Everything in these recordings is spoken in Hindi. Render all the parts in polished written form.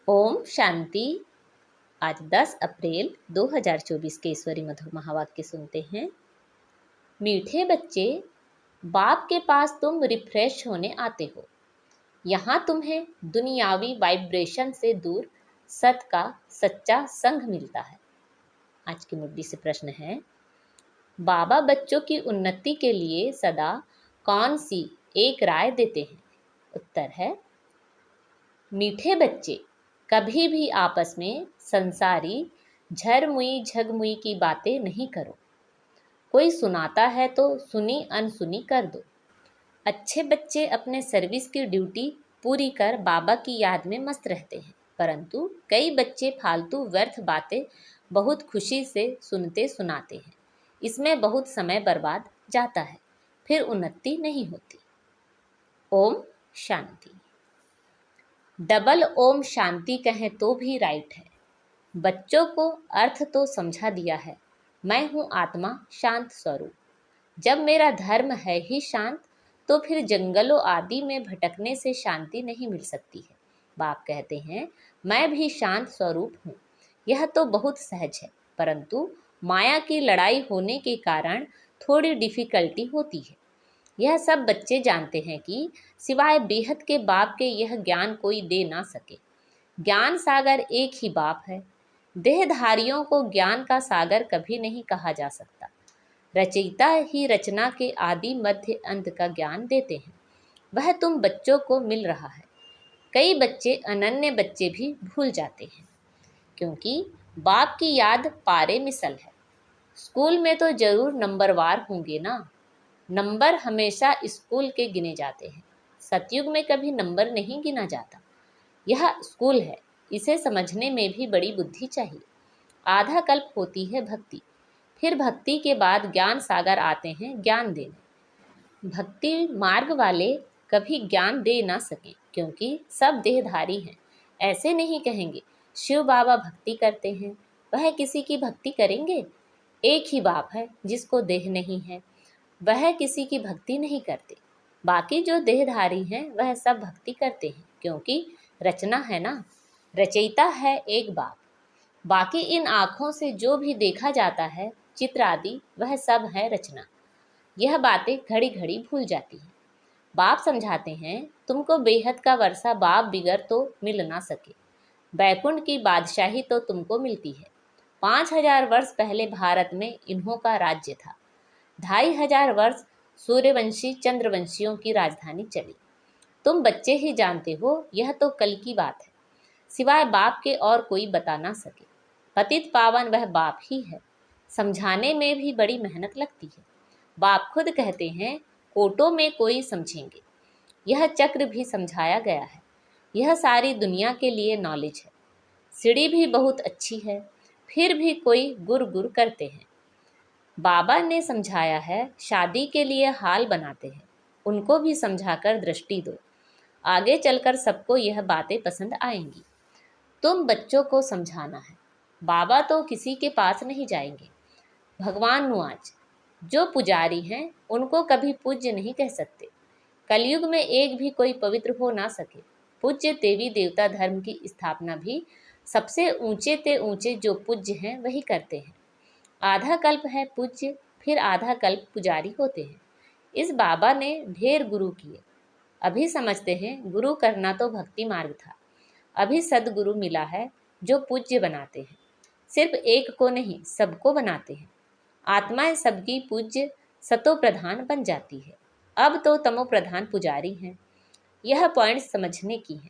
ओम शांति। आज 10 अप्रैल 2024 के ईश्वरी मधुर महावाक्य सुनते हैं। मीठे बच्चे, बाप के पास तुम रिफ्रेश होने आते हो। यहाँ तुम्हें दुनियावी वाइब्रेशन से दूर सत का सच्चा संग मिलता है। आज की मुद्दी से प्रश्न है, बाबा बच्चों की उन्नति के लिए सदा कौन सी एक राय देते हैं? उत्तर है, मीठे बच्चे, कभी भी आपस में संसारी झरमुई झगमुई की बातें नहीं करो। कोई सुनाता है तो सुनी अनसुनी कर दो। अच्छे बच्चे अपने सर्विस की ड्यूटी पूरी कर बाबा की याद में मस्त रहते हैं, परंतु कई बच्चे फालतू व्यर्थ बातें बहुत खुशी से सुनते सुनाते हैं। इसमें बहुत समय बर्बाद जाता है, फिर उन्नति नहीं होती। ओम शांति। डबल ओम शांति कहें तो भी राइट है। बच्चों को अर्थ तो समझा दिया है, मैं हूँ आत्मा शांत स्वरूप। जब मेरा धर्म है ही शांत, तो फिर जंगलों आदि में भटकने से शांति नहीं मिल सकती है। बाप कहते हैं, मैं भी शांत स्वरूप हूँ। यह तो बहुत सहज है, परंतु माया की लड़ाई होने के कारण थोड़ी डिफिकल्टी होती है। यह सब बच्चे जानते हैं कि सिवाय बेहद के बाप के यह ज्ञान कोई दे ना सके। ज्ञान सागर एक ही बाप है। देहधारियों को ज्ञान का सागर कभी नहीं कहा जा सकता। रचयिता ही रचना के आदि मध्य अंत का ज्ञान देते हैं। वह तुम बच्चों को मिल रहा है। कई बच्चे अनन्य बच्चे भी भूल जाते हैं, क्योंकि बाप की याद पारे मिसल है। स्कूल में तो जरूर नंबरवार होंगे ना। नंबर हमेशा स्कूल के गिने जाते हैं। सतयुग में कभी नंबर नहीं गिना जाता। यह स्कूल है, इसे समझने में भी बड़ी बुद्धि चाहिए। आधा कल्प होती है भक्ति, फिर भक्ति के बाद ज्ञान सागर आते हैं ज्ञान देने। भक्ति मार्ग वाले कभी ज्ञान दे ना सके, क्योंकि सब देहधारी हैं। ऐसे नहीं कहेंगे शिव बाबा भक्ति करते हैं, वह किसी की भक्ति करेंगे? एक ही बाप है जिसको देह नहीं है, वह किसी की भक्ति नहीं करते। बाकी जो देहधारी हैं वह सब भक्ति करते हैं, क्योंकि रचना है ना। रचयिता है एक बाप। बाकी इन आँखों से जो भी देखा जाता है, चित्र आदि, वह सब है रचना। यह बातें घड़ी घड़ी भूल जाती हैं। बाप समझाते हैं, तुमको बेहद का वर्षा बाप बिगर तो मिल ना सके। बैकुंठ की बादशाही तो तुमको मिलती है। 5000 वर्ष पहले भारत में इन्हों का राज्य था। 2500 वर्ष सूर्यवंशी चंद्रवंशियों की राजधानी चली। तुम बच्चे ही जानते हो, यह तो कल की बात है। सिवाय बाप के और कोई बता ना सके। पतित पावन वह बाप ही है। समझाने में भी बड़ी मेहनत लगती है। बाप खुद कहते हैं, कोटों में कोई समझेंगे। यह चक्र भी समझाया गया है। यह सारी दुनिया के लिए नॉलेज है। सीढ़ी भी बहुत अच्छी है, फिर भी कोई गुर गुर करते हैं। बाबा ने समझाया है, शादी के लिए हाल बनाते हैं, उनको भी समझाकर दृष्टि दो। आगे चलकर सबको यह बातें पसंद आएंगी। तुम बच्चों को समझाना है। बाबा तो किसी के पास नहीं जाएंगे। भगवान नुआज, जो पुजारी हैं उनको कभी पूज्य नहीं कह सकते। कलयुग में एक भी कोई पवित्र हो ना सके। पूज्य देवी देवता धर्म की स्थापना भी सबसे ऊंचे ते ऊंचे जो पूज्य हैं वही करते हैं। आधा कल्प है पूज्य, फिर आधा कल्प पुजारी होते हैं। इस बाबा ने ढेर गुरु किए। अभी समझते हैं गुरु करना तो भक्ति मार्ग था। अभी सदगुरु मिला है जो पूज्य बनाते हैं। सिर्फ एक को नहीं, सबको बनाते हैं। आत्माएं सबकी पूज्य सतो प्रधान बन जाती है। अब तो तमो प्रधान पुजारी हैं। यह पॉइंट समझने की है।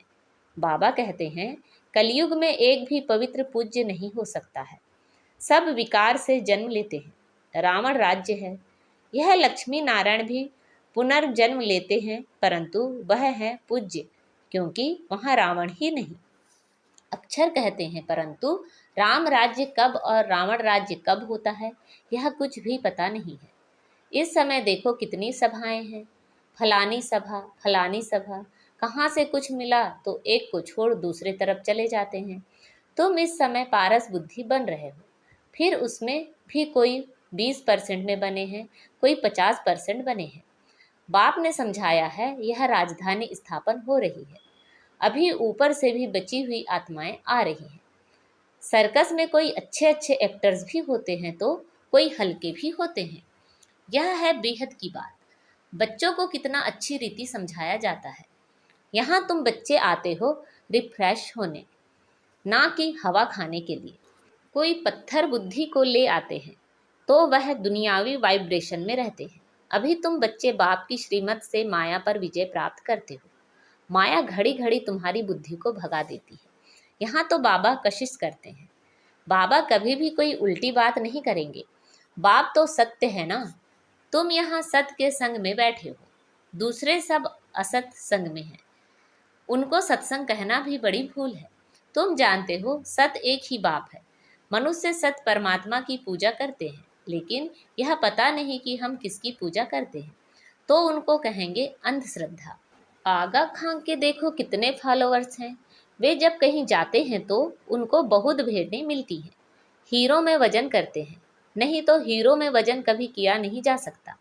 बाबा कहते हैं, कलयुग में एक भी पवित्र पूज्य नहीं हो सकता है। सब विकार से जन्म लेते हैं। रावण राज्य है। यह लक्ष्मी नारायण भी पुनर्जन्म लेते हैं, परंतु वह है पूज्य, क्योंकि वहाँ रावण ही नहीं। अक्षर कहते हैं, परंतु राम राज्य कब और रावण राज्य कब होता है, यह कुछ भी पता नहीं है। इस समय देखो कितनी सभाएं हैं। फलानी सभा, फलानी सभा। कहाँ से कुछ मिला तो एक को छोड़ दूसरे तरफ चले जाते हैं। तुम इस समय पारस बुद्धि बन रहे हो, फिर उसमें भी कोई 20% में बने हैं, कोई 50% बने हैं। बाप ने समझाया है, यह राजधानी स्थापन हो रही है। अभी ऊपर से भी बची हुई आत्माएं आ रही हैं। सर्कस में कोई अच्छे अच्छे एक्टर्स भी होते हैं तो कोई हल्के भी होते हैं। यह है बेहद की बात। बच्चों को कितना अच्छी रीति समझाया जाता है। यहाँ तुम बच्चे आते हो रिफ्रेश होने, ना कि हवा खाने के लिए। कोई पत्थर बुद्धि को ले आते हैं तो वह दुनियावी वाइब्रेशन में रहते हैं। अभी तुम बच्चे बाप की श्रीमत से माया पर विजय प्राप्त करते हो। माया घड़ी घड़ी तुम्हारी बुद्धि को भगा देती है। यहाँ तो बाबा कशिश करते हैं। बाबा कभी भी कोई उल्टी बात नहीं करेंगे। बाप तो सत्य है ना। तुम यहाँ सत्य के संग में बैठे हो, दूसरे सब असत संग में हैं। उनको सत्संग कहना भी बड़ी भूल है। तुम जानते हो सत एक ही बाप है। मनुष्य सत परमात्मा की पूजा करते हैं, लेकिन यह पता नहीं कि हम किसकी पूजा करते हैं, तो उनको कहेंगे अंधश्रद्धा। आगा खां के देखो कितने फॉलोअर्स हैं। वे जब कहीं जाते हैं तो उनको बहुत भेंटें मिलती हैं। हीरो में वजन करते हैं, नहीं तो हीरो में वजन कभी किया नहीं जा सकता।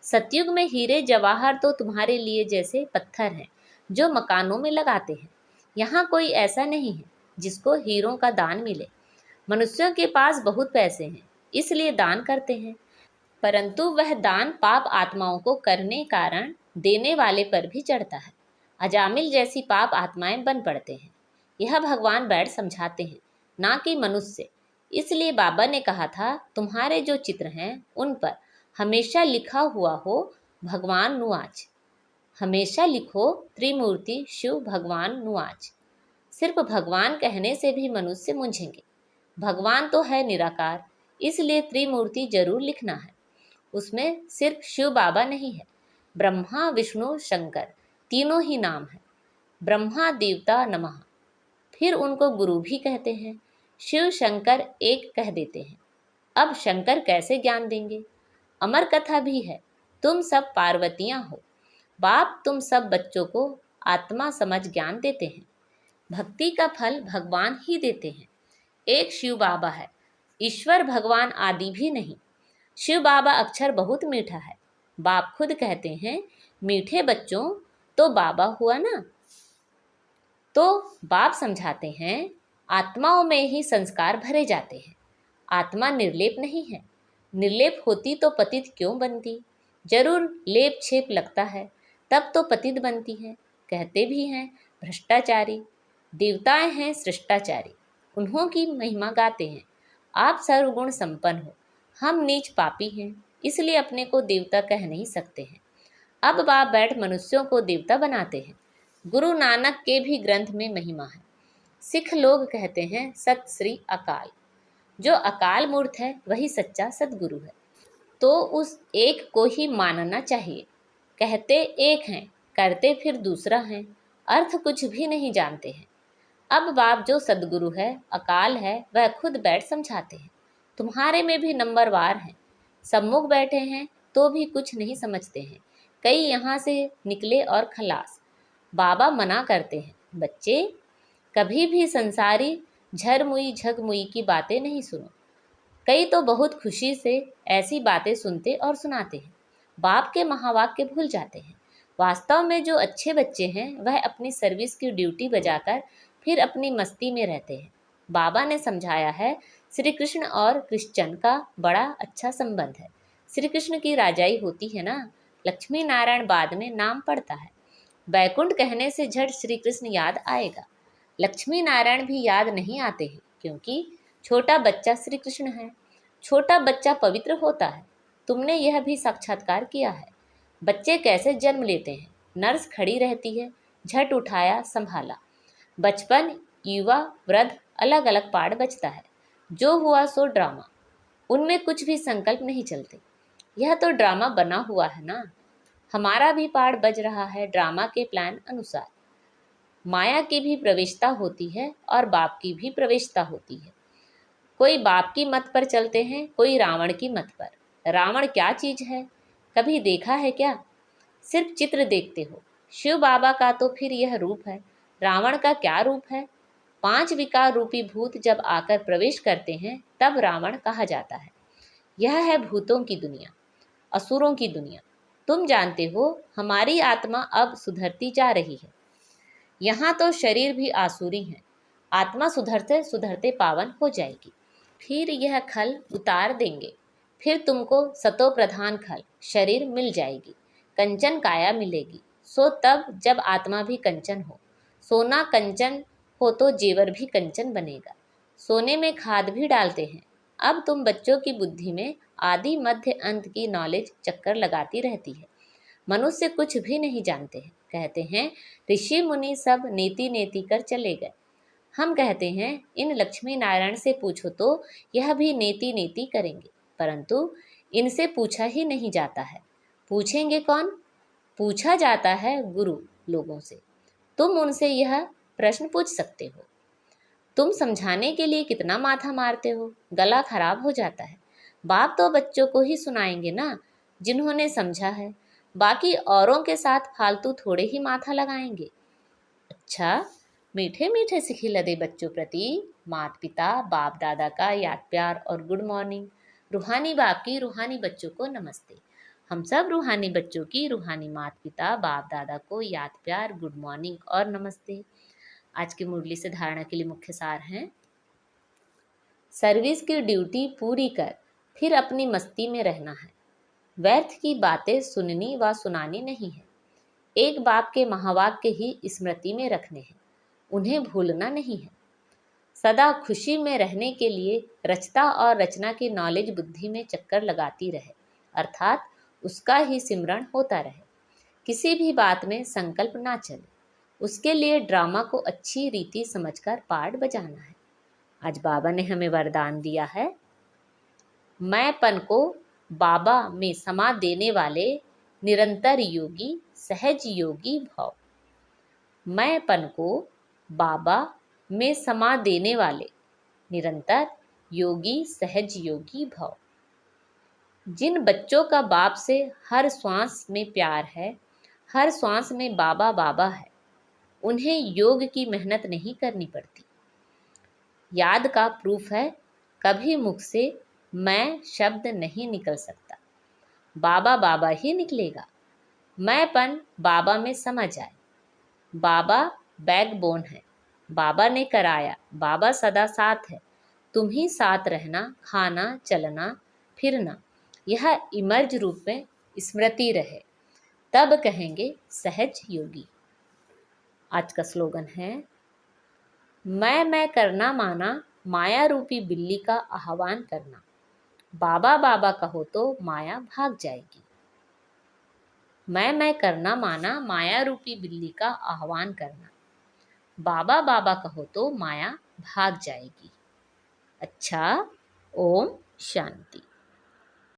सतयुग में हीरे जवाहर तो तुम्हारे लिए जैसे पत्थर हैं जो मकानों में लगाते हैं। यहाँ कोई ऐसा नहीं है जिसको हीरों का दान मिले। मनुष्यों के पास बहुत पैसे हैं, इसलिए दान करते हैं, परंतु वह दान पाप आत्माओं को करने कारण देने वाले पर भी चढ़ता है। अजामिल जैसी पाप आत्माएं बन पड़ते हैं। यह भगवान बैठ समझाते हैं, ना कि मनुष्य। इसलिए बाबा ने कहा था तुम्हारे जो चित्र हैं उन पर हमेशा लिखा हुआ हो भगवान नुआज। हमेशा लिखो त्रिमूर्ति शिव भगवान नुआज। सिर्फ भगवान कहने से भी मनुष्य मूंझेंगे। भगवान तो है निराकार, इसलिए त्रिमूर्ति जरूर लिखना है। उसमें सिर्फ शिव बाबा नहीं है, ब्रह्मा विष्णु शंकर तीनों ही नाम है। ब्रह्मा देवता नमः, फिर उनको गुरु भी कहते हैं। शिव शंकर एक कह देते हैं। अब शंकर कैसे ज्ञान देंगे? अमर कथा भी है, तुम सब पार्वतियां हो। बाप तुम सब बच्चों को आत्मा समझ ज्ञान देते हैं। भक्ति का फल भगवान ही देते हैं। एक शिव बाबा है, ईश्वर भगवान आदि भी नहीं। शिव बाबा अक्षर बहुत मीठा है। बाप खुद कहते हैं मीठे बच्चों तो बाबा हुआ ना। तो बाप समझाते हैं आत्माओं में ही संस्कार भरे जाते हैं। आत्मा निर्लेप नहीं है। निर्लेप होती तो पतित क्यों बनती? जरूर लेप छेप लगता है, तब तो पतित बनती है। कहते भी हैं भ्रष्टाचारी। देवताएं हैं सृष्टाचारी, उन्हों की महिमा गाते हैं। आप सर्वगुण संपन्न हो, हम नीच पापी हैं, इसलिए अपने को देवता कह नहीं सकते हैं। अब बाप बैठ मनुष्यों को देवता बनाते हैं। गुरु नानक के भी ग्रंथ में महिमा है। सिख लोग कहते हैं सत श्री अकाल। जो अकाल मूर्त है वही सच्चा सदगुरु है, तो उस एक को ही मानना चाहिए। कहते एक हैं, करते फिर दूसरा हैं, अर्थ कुछ भी नहीं जानते हैं। अब बाप जो सदगुरु है, अकाल है, वह खुद बैठ समझाते हैं। तुम्हारे में भी नंबरवार हैं, सम्मुख बैठे हैं तो भी कुछ नहीं समझते हैं। कई यहाँ से निकले और खलास। बाबा मना करते हैं, बच्चे कभी भी संसारी झरमुई झगमुई की बातें नहीं सुनो। कई तो बहुत खुशी से ऐसी बातें सुनते और सुनाते हैं, बाप के महावाक्य भूल जाते हैं। वास्तव में जो अच्छे बच्चे हैं वह अपनी सर्विस की ड्यूटी बजाकर फिर अपनी मस्ती में रहते हैं। बाबा ने समझाया है श्री कृष्ण और क्रिश्चन का बड़ा अच्छा संबंध है। श्री कृष्ण की राजाई होती है ना, लक्ष्मी नारायण बाद में नाम पड़ता है। बैकुंठ कहने से झट श्री कृष्ण याद आएगा। लक्ष्मी नारायण भी याद नहीं आते हैं, क्योंकि छोटा बच्चा श्री कृष्ण है। छोटा बच्चा पवित्र होता है। तुमने यह भी साक्षात्कार किया है। बच्चे कैसे जन्म लेते हैं, नर्स खड़ी रहती है, झट उठाया संभाला। बचपन युवा वृद्ध अलग अलग पार्ट बचता है। जो हुआ सो ड्रामा, उनमें कुछ भी संकल्प नहीं चलते। यह तो ड्रामा बना हुआ है ना। हमारा भी पार्ट बज रहा है ड्रामा के प्लान अनुसार। माया की भी प्रवेशता होती है और बाप की भी प्रवेशता होती है। कोई बाप की मत पर चलते हैं, कोई रावण की मत पर। रावण क्या चीज है, कभी देखा है क्या? सिर्फ चित्र देखते हो। शिव बाबा का तो फिर यह रूप है, रावण का क्या रूप है? 5 विकार रूपी भूत जब आकर प्रवेश करते हैं तब रावण कहा जाता है। यह है भूतों की दुनिया, असुरों की दुनिया। तुम जानते हो हमारी आत्मा अब सुधरती जा रही है। यहाँ तो शरीर भी आसुरी है, आत्मा सुधरते सुधरते पावन हो जाएगी। फिर यह खल उतार देंगे, फिर तुमको सतो प्रधान खल शरीर मिल जाएगी, कंचन काया मिलेगी। सो तब जब आत्मा भी कंचन हो, सोना कंचन हो तो जेवर भी कंचन बनेगा। सोने में खाद भी डालते हैं। अब तुम बच्चों की बुद्धि में आदि मध्य अंत की नॉलेज चक्कर लगाती रहती है। मनुष्य कुछ भी नहीं जानते हैं। कहते हैं ऋषि मुनि सब नेति नेति कर चले गए। हम कहते हैं इन लक्ष्मी नारायण से पूछो तो यह भी नेति नेति करेंगे, परंतु इनसे पूछा ही नहीं जाता है। पूछेंगे कौन? पूछा जाता है गुरु लोगों से। तुम उनसे यह प्रश्न पूछ सकते हो। तुम समझाने के लिए कितना माथा मारते हो, गला खराब हो जाता है। बाप तो बच्चों को ही सुनाएंगे ना, जिन्होंने समझा है। बाकी औरों के साथ फालतू थोड़े ही माथा लगाएंगे। अच्छा, मीठे मीठे से खिलदे बच्चों प्रति माता पिता बाप दादा का याद प्यार और गुड मॉर्निंग। रूहानी बाप की रूहानी बच्चों को नमस्ते। हम सब रूहानी बच्चों की रूहानी माता पिता बाप दादा को याद प्यार गुड मॉर्निंग और नमस्ते। आज की मुरली से धारणा के लिए मुख्य सार हैं। सर्विस की ड्यूटी पूरी कर फिर अपनी मस्ती में रहना है। व्यर्थ की बातें सुननी व सुनानी नहीं है। एक बाप के महावाक्य ही स्मृति में रखने हैं, उन्हें भूलना नहीं है। सदा खुशी में रहने के लिए रचता और रचना की नॉलेज बुद्धि में चक्कर लगाती रहे, अर्थात उसका ही सिमरण होता रहे। किसी भी बात में संकल्प ना चले, उसके लिए ड्रामा को अच्छी रीति समझकर पार्ट बजाना है। आज बाबा ने हमें वरदान दिया है, मैंपन को बाबा में समा देने वाले निरंतर योगी सहज योगी भव। मैंपन को बाबा में समा देने वाले निरंतर योगी सहज योगी भव। जिन बच्चों का बाप से हर श्वास में प्यार है, हर श्वास में बाबा बाबा है, उन्हें योग की मेहनत नहीं करनी पड़ती। याद का प्रूफ है, कभी मुख से मैं शब्द नहीं निकल सकता, बाबा बाबा ही निकलेगा। मैंपन बाबा में समा जाए। बाबा बैकबोन है, बाबा ने कराया, बाबा सदा साथ है। तुम ही साथ रहना, खाना चलना फिरना, यह इमर्ज रूप में स्मृति रहे, तब कहेंगे सहज योगी। आज का स्लोगन है, मैं करना माना, माया रूपी बिल्ली का आह्वान करना। बाबा बाबा कहो तो माया भाग जाएगी। मैं करना माना, माया रूपी बिल्ली का आह्वान करना। बाबा बाबा कहो तो माया भाग जाएगी। अच्छा, ओम शांति।